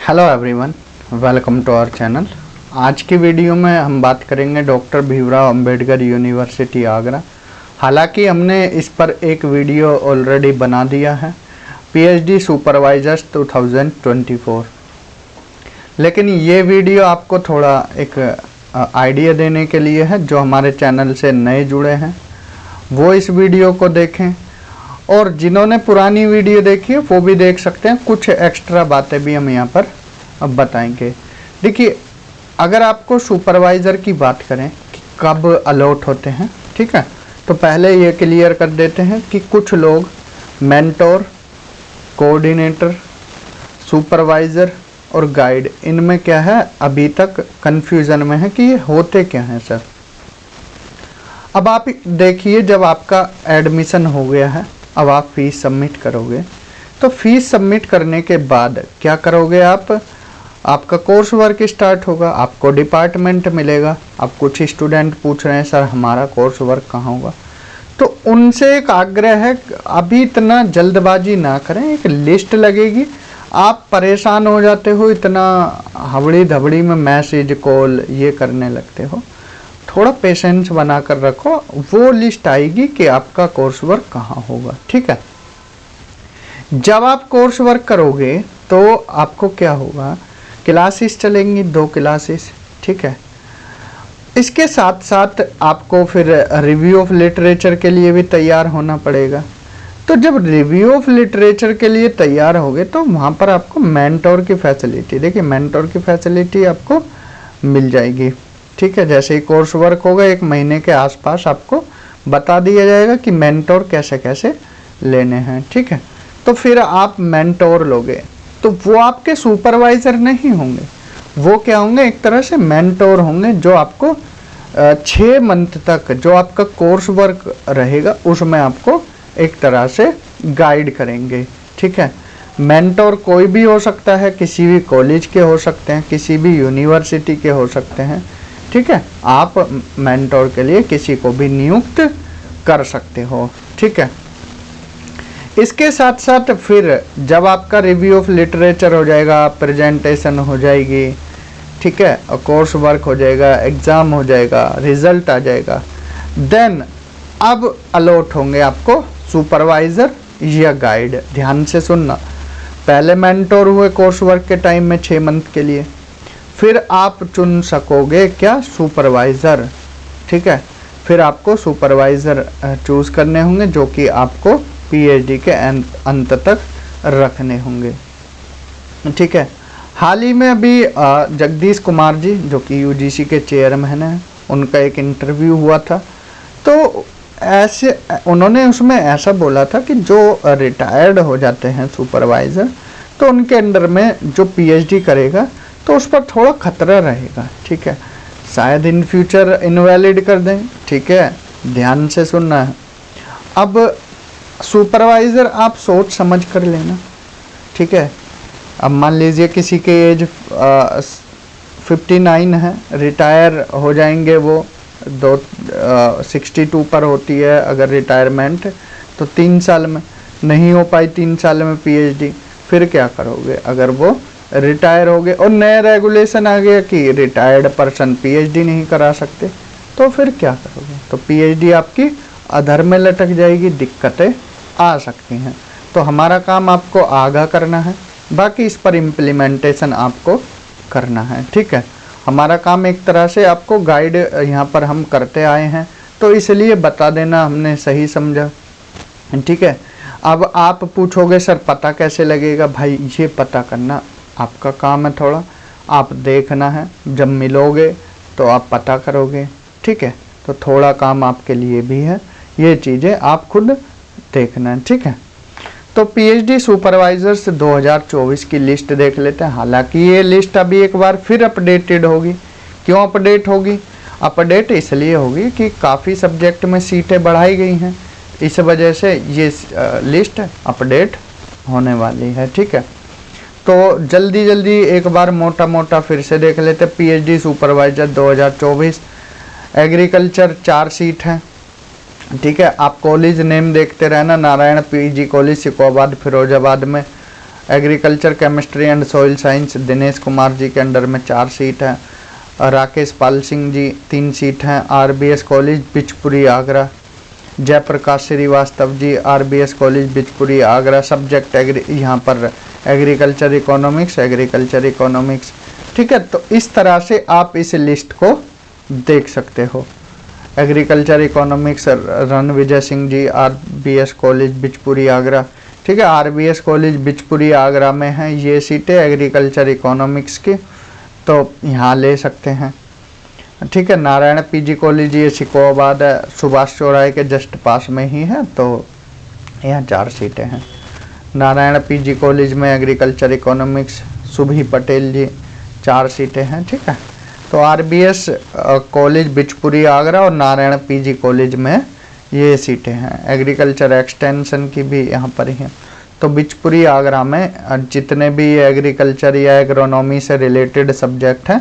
Hello everyone, welcome to our channel. आज की video में हम बात करेंगे डॉक्टर भीमराव अंबेडकर यूनिवर्सिटी आगरा। हालांकि हमने इस पर एक वीडियो ऑलरेडी बना दिया है, पीएचडी सुपरवाइजर्स 2024, लेकिन ये वीडियो आपको थोड़ा एक आइडिया देने के लिए है। जो हमारे चैनल से नए जुड़े हैं वो इस वीडियो को देखें, और जिन्होंने पुरानी वीडियो देखी है वो भी देख सकते हैं। कुछ एक्स्ट्रा बातें भी हम यहाँ पर अब बताएंगे। देखिए, अगर आपको सुपरवाइज़र की बात करें कि कब अलॉट होते हैं, ठीक है, तो पहले ये क्लियर कर देते हैं कि कुछ लोग मेंटोर, कोऑर्डिनेटर, सुपरवाइज़र और गाइड, इनमें क्या है, अभी तक कन्फ्यूज़न में है कि ये होते क्या हैं सर। अब आप देखिए, जब आपका एडमिशन हो गया है, अब आप फीस सबमिट करोगे, तो फीस सबमिट करने के बाद क्या करोगे आपका कोर्स वर्क स्टार्ट होगा, आपको डिपार्टमेंट मिलेगा। अब कुछ स्टूडेंट पूछ रहे हैं सर हमारा कोर्स वर्क कहाँ होगा, तो उनसे एक आग्रह है, अभी इतना जल्दबाजी ना करें। एक लिस्ट लगेगी, आप परेशान हो जाते हो, इतना हबड़ी धबड़ी में मैसेज कॉल ये करने लगते हो। थोड़ा पेशेंस बना कर रखो, वो लिस्ट आएगी कि आपका कोर्स वर्क कहाँ होगा, ठीक है। जब आप कोर्स वर्क करोगे तो आपको क्या होगा, क्लासेस चलेंगी, 2 क्लासेस, ठीक है। इसके साथ साथ आपको फिर रिव्यू ऑफ लिटरेचर के लिए भी तैयार होना पड़ेगा। तो जब रिव्यू ऑफ लिटरेचर के लिए तैयार होगे तो वहाँ पर आपको मेंटोर की फैसिलिटी, देखिए मेंटोर की फैसिलिटी आपको मिल जाएगी, ठीक है। जैसे ही कोर्स वर्क होगा 1 महीने के आसपास आपको बता दिया जाएगा कि मेंटोर कैसे कैसे लेने हैं, ठीक है। तो फिर आप मेंटोर लोगे तो वो आपके सुपरवाइज़र नहीं होंगे, वो क्या होंगे, एक तरह से मेंटोर होंगे, जो आपको 6 मंथ तक जो आपका कोर्स वर्क रहेगा उसमें आपको एक तरह से गाइड करेंगे, ठीक है। मेंटोर कोई भी हो सकता है, किसी भी कॉलेज के हो सकते हैं, किसी भी यूनिवर्सिटी के हो सकते हैं, ठीक है। आप मेंटोर के लिए किसी को भी नियुक्त कर सकते हो, ठीक है। इसके साथ साथ फिर जब आपका रिव्यू ऑफ लिटरेचर हो जाएगा, प्रेजेंटेशन हो जाएगी, ठीक है, और कोर्स वर्क हो जाएगा, एग्ज़ाम हो जाएगा, रिजल्ट आ जाएगा, देन अब अलॉट होंगे आपको सुपरवाइज़र या गाइड। ध्यान से सुनना, पहले मेंटोर हुए कोर्स वर्क के टाइम में 6 मंथ के लिए, फिर आप चुन सकोगे क्या, सुपरवाइज़र, ठीक है। फिर आपको सुपरवाइज़र चूज़ करने होंगे जो कि आपको पीएचडी के अंत तक रखने होंगे, ठीक है। हाल ही में अभी जगदीश कुमार जी जो कि यूजीसी के चेयरमैन हैं, उनका एक इंटरव्यू हुआ था, तो ऐसे उन्होंने उसमें ऐसा बोला था कि जो रिटायर्ड हो जाते हैं सुपरवाइज़र, तो उनके अंडर में जो पीएचडी करेगा तो उस पर थोड़ा खतरा रहेगा, ठीक है। शायद इन फ्यूचर इनवैलिड कर दें, ठीक है। ध्यान से सुनना है। अब सुपरवाइज़र आप सोच समझ कर लेना, ठीक है। अब मान लीजिए किसी के एज 59 है, रिटायर हो जाएंगे वो, 62 पर होती है अगर रिटायरमेंट, तो 3 साल में नहीं हो पाई, 3 साल में पीएचडी, फिर क्या करोगे अगर वो रिटायर हो गए और नया रेगुलेशन आ गया कि रिटायर्ड पर्सन पीएचडी नहीं करा सकते, तो फिर क्या करोगे, तो पीएचडी आपकी अधर में लटक जाएगी, दिक्कतें आ सकती हैं। तो हमारा काम आपको आगाह करना है, बाकी इस पर इम्प्लीमेंटेशन आपको करना है, ठीक है। हमारा काम एक तरह से आपको गाइड यहाँ पर हम करते आए हैं, तो इसलिए बता देना हमने सही समझा, ठीक है। अब आप पूछोगे सर पता कैसे लगेगा, भाई ये पता करना आपका काम है, थोड़ा आप देखना है, जब मिलोगे तो आप पता करोगे, ठीक है। तो थोड़ा काम आपके लिए भी है, ये चीज़ें आप खुद देखना है, ठीक है। तो पीएचडी सुपरवाइजर्स 2024 की लिस्ट देख लेते हैं। हालांकि ये लिस्ट अभी एक बार फिर अपडेटेड होगी। क्यों अपडेट होगी, अपडेट इसलिए होगी कि काफ़ी सब्जेक्ट में सीटें बढ़ाई गई हैं, इस वजह से ये लिस्ट अपडेट होने वाली है, ठीक है। तो जल्दी जल्दी एक बार मोटा मोटा फिर से देख लेते हैं। पीएचडी सुपरवाइजर 2024 एग्रीकल्चर 4 सीट हैं, ठीक है। आप कॉलेज नेम देखते रहना, नारायण पीजी कॉलेज सिकोबाद फिरोजाबाद में, agriculture chemistry and soil science Dinesh Kumar ji के अंडर में 4 सीट है। राकेश पाल सिंह जी 3 सीट हैं। RBS college Bichpuri Agra, Jaiprakash Shrivastava ji RBS college Bichpuri Agra, subject यहाँ पर एग्रीकल्चर इकोनॉमिक्स। ठीक है, तो इस तरह से आप इस लिस्ट को देख सकते हो। Agriculture economics Ranvijay Singh ji RBS college Bichpuri Agra. ठीक है, आरबीएस कॉलेज बिचपुरी आगरा में है ये सीटें एग्रीकल्चर इकोनॉमिक्स की, तो यहाँ ले सकते हैं। ठीक है, नारायण पीजी कॉलेज ये सिकोबाद है, सुभाष चौराहे के जस्ट पास में ही है, तो यहाँ 4 सीटें हैं। नारायण पीजी कॉलेज में एग्रीकल्चर इकोनॉमिक्स सुभी पटेल जी 4 सीटें हैं। ठीक है, तो आरबीएस कॉलेज बिचपुरी आगरा और नारायण पीजी कॉलेज में ये सीटें हैं। एग्रीकल्चर एक्सटेंशन की भी यहाँ पर ही है। तो बिचपुरी आगरा में जितने भी एग्रीकल्चर या एग्रोनॉमी से रिलेटेड सब्जेक्ट हैं,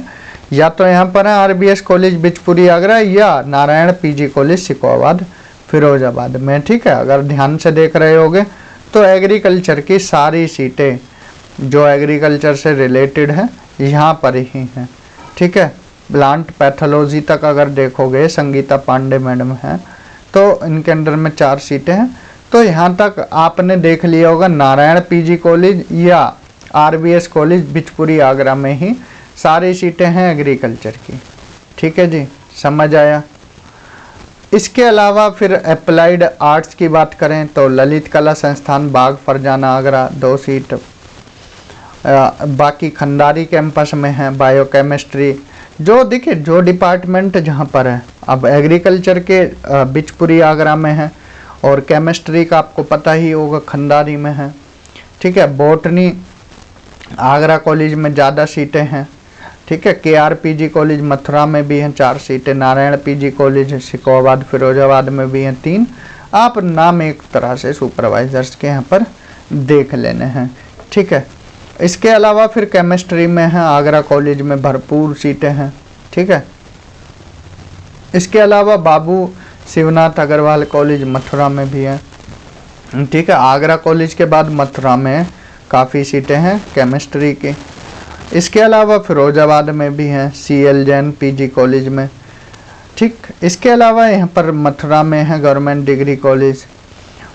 या तो यहाँ पर है आरबीएस कॉलेज बिचपुरी आगरा या नारायण पीजी कॉलेज सिकोबाद फिरोजाबाद में। ठीक है, अगर ध्यान से देख रहे होगे तो एग्रीकल्चर की सारी सीटें जो एग्रीकल्चर से रिलेटेड हैं यहाँ पर ही हैं। ठीक है, प्लांट पैथोलॉजी तक अगर देखोगे संगीता पांडे मैडम हैं, तो इनके अंडर में 4 सीटें हैं। तो यहाँ तक आपने देख लिया होगा नारायण पीजी कॉलेज या आरबीएस कॉलेज बिचपुरी आगरा में ही सारी सीटें हैं एग्रीकल्चर की। ठीक है जी, समझ आया। इसके अलावा फिर अप्लाइड आर्ट्स की बात करें तो ललित कला संस्थान बाग फरजाना आगरा 2 सीट, बाकी खंडारी कैंपस में है बायोकेमिस्ट्री। जो देखिए जो डिपार्टमेंट जहाँ पर है, अब एग्रीकल्चर के बिचपुरी आगरा में है और केमिस्ट्री का आपको पता ही होगा खंडारी में है। ठीक है, बॉटनी आगरा कॉलेज में ज़्यादा सीटें हैं। ठीक है, केआरपीजी कॉलेज मथुरा में भी हैं 4 सीटें, नारायण पीजी कॉलेज सिकोबाद फिरोजाबाद में भी हैं 3। आप नाम एक तरह से सुपरवाइजर्स के यहाँ पर देख लेने हैं। ठीक है, इसके अलावा फिर केमिस्ट्री में है आगरा कॉलेज में भरपूर सीटें हैं। ठीक है, इसके अलावा बाबू शिवनाथ अग्रवाल कॉलेज मथुरा में भी है। ठीक है, आगरा कॉलेज के बाद मथुरा में काफ़ी सीटें हैं केमिस्ट्री की। इसके अलावा फिरोजाबाद में भी हैं CL जैन पीजी कॉलेज में। ठीक, इसके अलावा यहाँ पर मथुरा में है गवर्नमेंट डिग्री कॉलेज,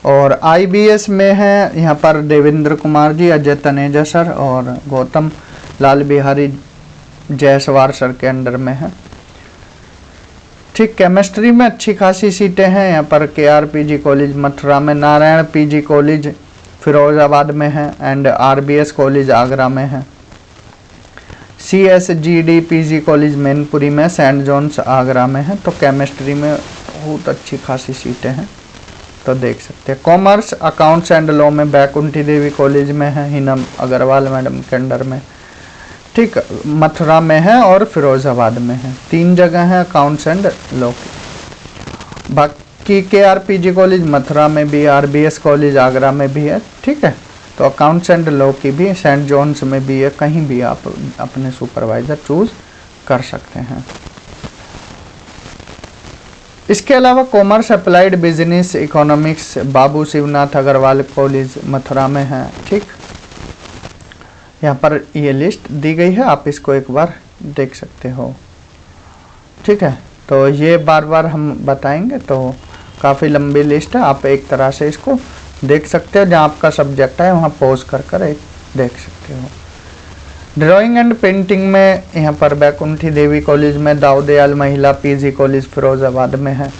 और IBS में है यहाँ पर देवेंद्र कुमार जी, अजय तनेजा सर और गौतम लाल बिहारी जायसवाल सर के अंडर में है। ठीक, केमिस्ट्री में अच्छी खासी सीटें हैं यहाँ पर KRPG कॉलेज मथुरा में, नारायण पीजी कॉलेज फिरोजाबाद में है एंड RBS कॉलेज आगरा में है। CSGD पीजी कॉलेज मैनपुरी में, सेंट जॉन्स आगरा में है। तो केमिस्ट्री में बहुत अच्छी खासी सीटें हैं, तो देख सकते हैं। कॉमर्स अकाउंट्स एंड लॉ में बैकुंठी देवी कॉलेज में है, हिनम अग्रवाल मैडम के अंडर में। ठीक, मथुरा में है और फिरोजाबाद में है। 3 जगह हैं अकाउंट्स एंड लॉ की। बाकी KRPG कॉलेज मथुरा में भी, RBS कॉलेज आगरा में भी है। ठीक है, तो अकाउंट्स एंड लॉ की भी सेंट जॉन्स में भी है। कहीं भी आप अपने सुपरवाइज़र चूज़ कर सकते हैं। इसके अलावा कॉमर्स अप्लाइड बिजनेस इकोनॉमिक्स बाबू शिवनाथ अग्रवाल कॉलेज मथुरा में है। ठीक, यहाँ पर ये लिस्ट दी गई है, आप इसको एक बार देख सकते हो। ठीक है, तो ये बार बार हम बताएंगे तो काफ़ी लंबी लिस्ट है, आप एक तरह से इसको देख सकते हो। जहाँ आपका सब्जेक्ट है वहाँ पॉज कर एक देख सकते हो। ड्राइंग एंड पेंटिंग में यहाँ पर बैकुंठी देवी कॉलेज में, दाऊदयाल महिला पीजी कॉलेज फिरोजाबाद में है।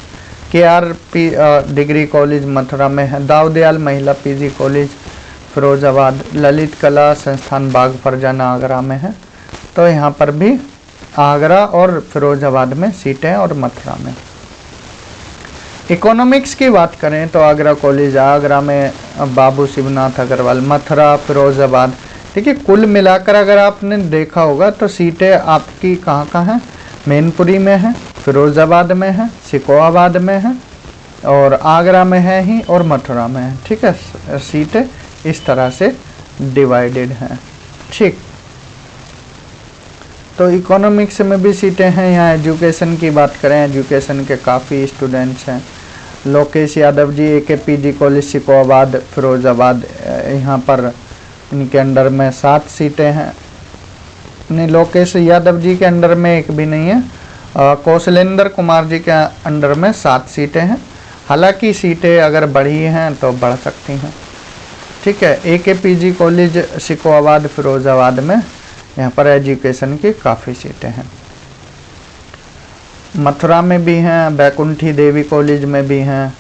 KRP डिग्री कॉलेज मथुरा में है, दाऊदयाल महिला पीजी कॉलेज फिरोजाबाद। ललित कला संस्थान बाग फरजाना आगरा में है। तो यहाँ पर भी आगरा और फिरोजाबाद में सीटें और मथुरा में। इकोनॉमिक्स की बात करें तो आगरा कॉलेज आगरा में, बाबू शिवनाथ अग्रवाल मथुरा, फिरोजाबाद। ठीक है, कुल मिलाकर अगर आपने देखा होगा तो सीटें आपकी कहाँ हैं, मैनपुरी में है, फिरोजाबाद में है, सिकोहाबाद में है और आगरा में है ही और मथुरा में है। ठीक है, सीटें इस तरह से डिवाइडेड हैं। ठीक, तो इकोनॉमिक्स में भी सीटें हैं। यहाँ एजुकेशन की बात करें, एजुकेशन के काफ़ी स्टूडेंट्स हैं। लोकेश यादव जी AKPG कॉलेज सिकोहाबाद फिरोजाबाद, यहाँ पर इनके अंडर में 7 सीटें हैं। नहीं, लोकेश यादव जी के अंडर में एक भी नहीं है। कौशलेंद्र कुमार जी के अंडर में 7 सीटें हैं। हालांकि सीटें अगर बढ़ी हैं तो बढ़ सकती हैं। ठीक है। AKPG कॉलेज सिकोहाबाद फिरोजाबाद में यहाँ पर एजुकेशन की काफ़ी सीटें हैं। मथुरा में भी हैं, बैकुंठी देवी कॉलेज में भी हैं।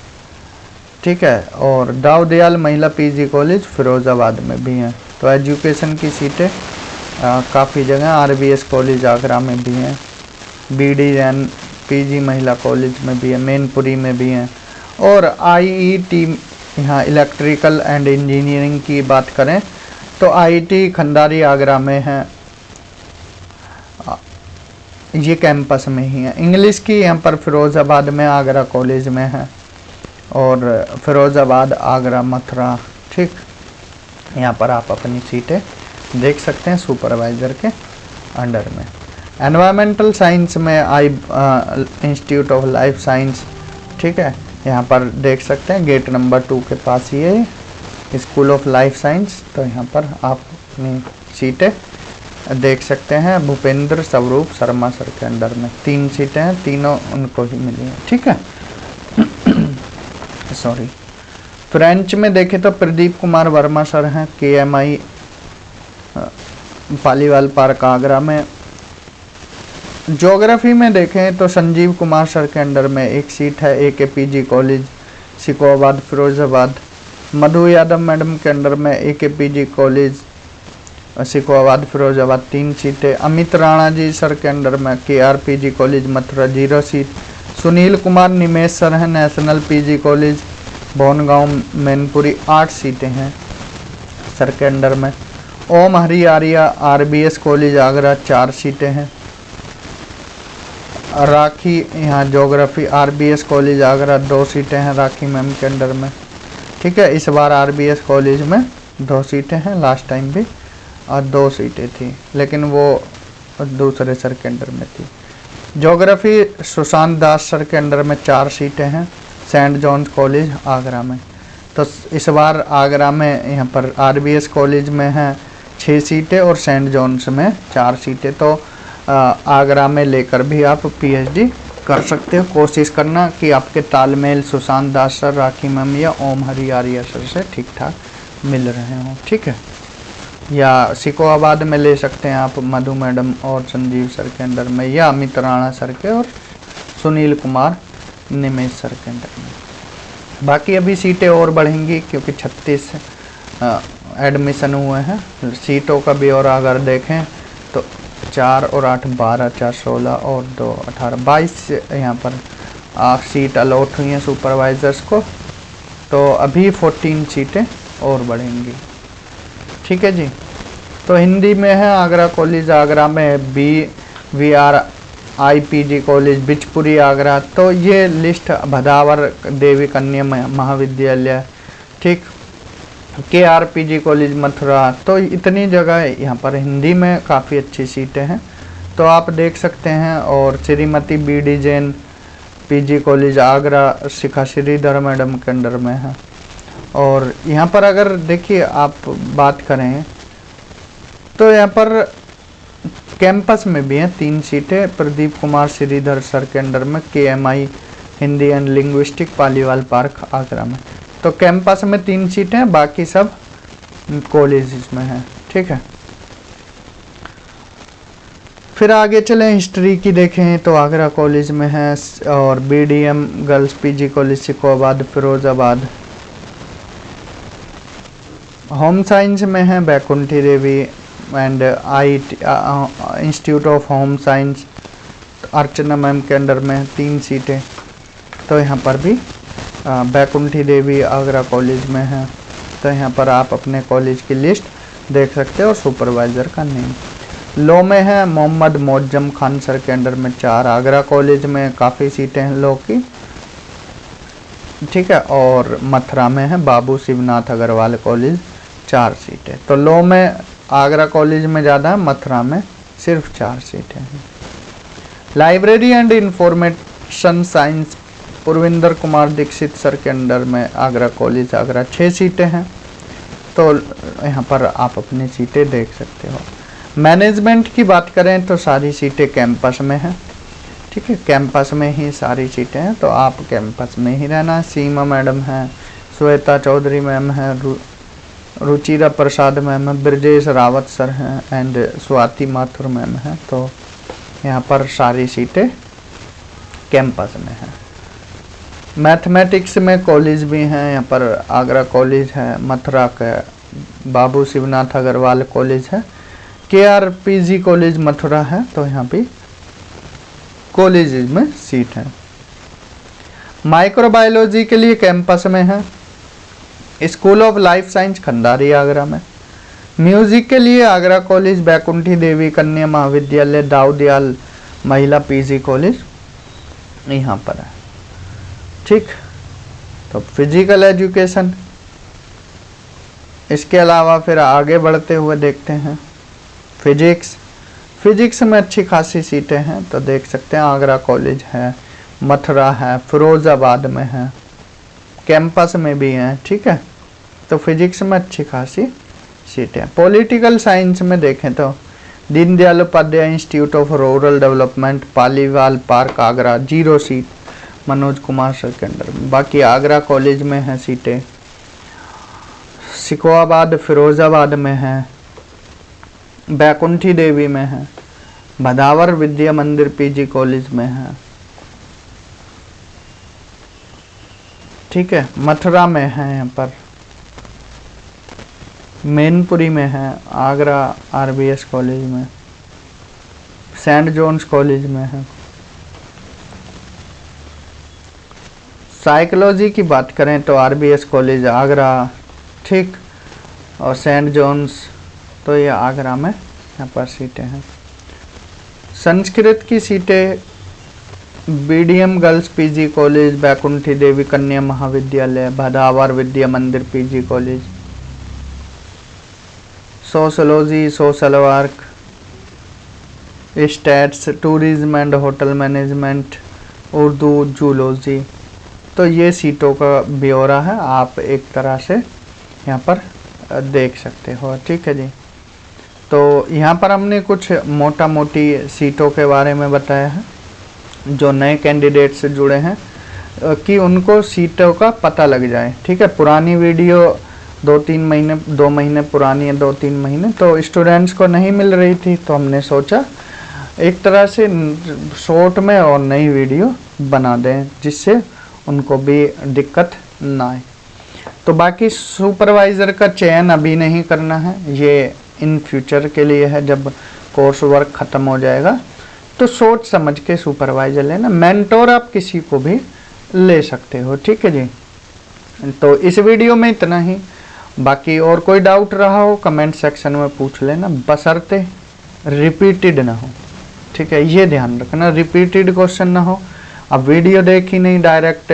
ठीक है। और दाऊदयाल महिला PG कॉलेज फिरोजाबाद में भी हैं। तो एजुकेशन की सीटें काफ़ी जगह, RBS कॉलेज आगरा में भी हैं, BDN PG महिला कॉलेज में भी है, मैनपुरी में भी हैं। और IET यहाँ इलेक्ट्रिकल एंड इंजीनियरिंग की बात करें तो IIT खंडारी आगरा में है, ये कैंपस में ही है। इंग्लिश की यहाँ पर फिरोज़ाबाद में आगरा कॉलेज में है, और फिरोज़ाबाद, आगरा, मथुरा। ठीक, यहाँ पर आप अपनी सीटें देख सकते हैं सुपरवाइज़र के अंडर में। एनवायरमेंटल साइंस में इंस्टीट्यूट ऑफ लाइफ साइंस। ठीक है, यहाँ पर देख सकते हैं गेट नंबर 2 के पास ही है स्कूल ऑफ लाइफ साइंस। तो यहाँ पर आप अपनी सीटें देख सकते हैं। भूपेंद्र स्वरूप शर्मा सर के अंडर में 3 सीटें हैं, तीनों उनको ही मिली हैं। ठीक है। सॉरी। फ्रेंच में देखें तो प्रदीप कुमार वर्मा सर हैं, KMI पालीवाल पार्क आगरा में। ज्योग्राफी में देखें तो संजीव कुमार सर के अंडर में 1 सीट है, AKPG college Sikohabad Firozabad. Madhu Yadav madam के अंडर में AKPG कॉलेज सिकोहाबाद फिरोजाबाद 3 सीटें। अमित राणा जी सर के अंडर में KRPG college Mathura 0 seat. Sunil Kumar Nimesh sir हैं, national PG college Bhavangaon Mainpuri 8 सीटें हैं सर के अंडर में। ओम हरि आर्या RBS कॉलेज आगरा 4 सीटें हैं। राखी यहाँ ज्योग्राफी RBS कॉलेज आगरा 2 सीटें हैं राखी मैम के अंडर में। ठीक है। इस बार RBS कॉलेज में 2 सीटें हैं, लास्ट टाइम भी और 2 सीटें थी, लेकिन वो दूसरे सर के अंडर में थी। ज्योग्राफी सुशांत दास सर के अंडर में 4 सीटें हैं, सेंट जॉन्स कॉलेज आगरा में। तो इस बार आगरा में यहाँ पर RBS कॉलेज में हैं 6 सीटें और सेंट जॉन्स में 4 सीटें। तो आगरा में लेकर भी आप PhD कर सकते हो। कोशिश करना कि आपके तालमेल सुशांत दास सर, राखी मैम या ओम हरि आर्या सर से ठीक ठाक मिल रहे हों। ठीक है। या सिकोहाबाद में ले सकते हैं आप मधु मैडम और संजीव सर के अंडर में, या अमित राणा सर के और सुनील कुमार निमेश सर के अंडर में। बाकी अभी सीटें और बढ़ेंगी क्योंकि 36 एडमिशन हुए हैं। सीटों का भी और अगर देखें तो 4 और 8 12, 4 16 और 2 18 22 यहाँ पर सीट अलॉट हुई हैं सुपरवाइज़र्स को। तो अभी 14 सीटें और बढ़ेंगी। ठीक है जी। तो हिंदी में है आगरा कॉलेज आगरा में, BVRIPG कॉलेज बिचपुरी आगरा। तो ये लिस्ट भदावर देवी कन्या महाविद्यालय। ठीक। KRPG college Mathura. तो इतनी जगह यहाँ पर हिंदी में काफ़ी अच्छी सीटें हैं, तो आप देख सकते हैं। और Shrimati BD Jain PG college Agra Shikha Shridhar madam के अंडर में है। और यहाँ पर अगर देखिए आप बात करें तो यहाँ पर कैंपस में भी हैं 3 सीटें प्रदीप कुमार श्रीधर सर के अंडर में, KMI Hindi and linguistic Paliwal park Agra में। तो कैंपस में 3 सीटें हैं, बाकी सब कॉलेज में हैं। ठीक है। फिर आगे चलें, हिस्ट्री की देखें तो आगरा कॉलेज में है, और BDM girls PG college Sikohabad Firozabad. Home science में है Baikunthi Devi and IIT institute of home science Archana ma'am के अंडर में 3 सीटें। तो यहाँ पर भी बैकुंठी देवी आगरा कॉलेज में है। तो यहाँ पर आप अपने कॉलेज की लिस्ट देख सकते हो और सुपरवाइज़र का नेम। लॉ में है मोहम्मद मोअज्जम खान सर के अंडर में 4, आगरा कॉलेज में काफ़ी सीटें हैं लॉ की। ठीक है। और मथुरा में है बाबू शिवनाथ अग्रवाल कॉलेज 4 सीटें। तो लॉ में आगरा कॉलेज में ज़्यादा है, मथुरा में सिर्फ 4 सीटें हैं। Library and information science Purvinder Kumar Dixit sir के अंडर में आगरा कॉलेज आगरा 6 सीटें हैं। तो यहाँ पर आप अपनी सीटें देख सकते हो। मैनेजमेंट की बात करें तो सारी सीटें कैंपस में हैं, ठीक है, कैंपस में ही सारी सीटें हैं, तो आप कैंपस में ही रहना। सीमा मैडम हैं, श्वेता चौधरी मैम हैं, रुचिरा प्रसाद मैम है, ब्रजेश रावत सर हैं एंड स्वाति माथुर मैम हैं। तो यहाँ पर सारी सीटें कैंपस में हैं। मैथमेटिक्स में कॉलेज भी हैं, यहाँ पर आगरा कॉलेज है, मथुरा का बाबू शिवनाथ अग्रवाल कॉलेज है, KRPG कॉलेज मथुरा है। तो यहाँ पे कॉलेज में सीट है। माइक्रोबायोलॉजी के लिए कैंपस में है, school of life science खंडारी Agra में। म्यूजिक के लिए आगरा कॉलेज, बैकुंठी देवी कन्या महाविद्यालय, दाऊदयाल महिला PG कॉलेज यहाँ पर है, ठीक। तो फिजिकल एजुकेशन, इसके अलावा फिर आगे बढ़ते हुए देखते हैं फिजिक्स में अच्छी खासी सीटें हैं। तो देख सकते हैं आगरा कॉलेज है, मथुरा है, फिरोजाबाद में है, कैंपस में भी हैं, ठीक है। तो फिजिक्स में अच्छी खासी सीटें हैं। पॉलिटिकल साइंस में देखें तो Deendayal Upadhyay institute of rural development, Paliwal park Agra, 0 seat, Manoj Kumar sir के अंडर में। बाकी आगरा कॉलेज में हैं सीटें, सिकोहाबाद फिरोजाबाद में है, बैकुंठी देवी में है, भदावर विद्या मंदिर PG कॉलेज में है, ठीक है, मथुरा में है, यहाँ पर मैनपुरी में है, आगरा RBS कॉलेज में, सेंट जॉन्स कॉलेज में है। साइकोलॉजी की बात करें तो RBS कॉलेज आगरा, ठीक, और सेंट जॉन्स तो ये आगरा में यहाँ पर सीटें हैं। संस्कृत की सीटें BDM girls PG college, Baikunthi देवी कन्या महाविद्यालय, भदावर विद्या मंदिर PG college. Sociology, social work, stats, tourism and hotel management, Urdu, zoology. तो ये सीटों का ब्यौरा है, आप एक तरह से यहाँ पर देख सकते हो, ठीक है जी। तो यहाँ पर हमने कुछ मोटा मोटी सीटों के बारे में बताया है जो नए कैंडिडेट से जुड़े हैं, कि उनको सीटों का पता लग जाए, ठीक है। पुरानी वीडियो 2 महीने पुरानी है, 2-3 महीने, तो स्टूडेंट्स को नहीं मिल रही थी, तो हमने सोचा एक तरह से शॉर्ट में और नई वीडियो बना दें जिससे उनको भी दिक्कत ना आए। तो बाकी सुपरवाइज़र का चयन अभी नहीं करना है, ये इन फ्यूचर के लिए है, जब कोर्स वर्क ख़त्म हो जाएगा तो सोच समझ के सुपरवाइज़र लेना। मेंटोर आप किसी को भी ले सकते हो, ठीक है जी। तो इस वीडियो में इतना ही, बाकी और कोई डाउट रहा हो कमेंट सेक्शन में पूछ लेना, बशर्ते रिपीटेड ना हो, ठीक है, ये ध्यान रखना, रिपीटेड क्वेश्चन ना हो। अब वीडियो देखी नहीं डायरेक्ट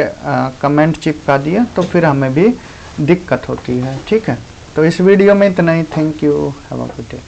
कमेंट चिपका दिया तो फिर हमें भी दिक्कत होती है, ठीक है। तो इस वीडियो में इतना ही। Thank you, have a good day.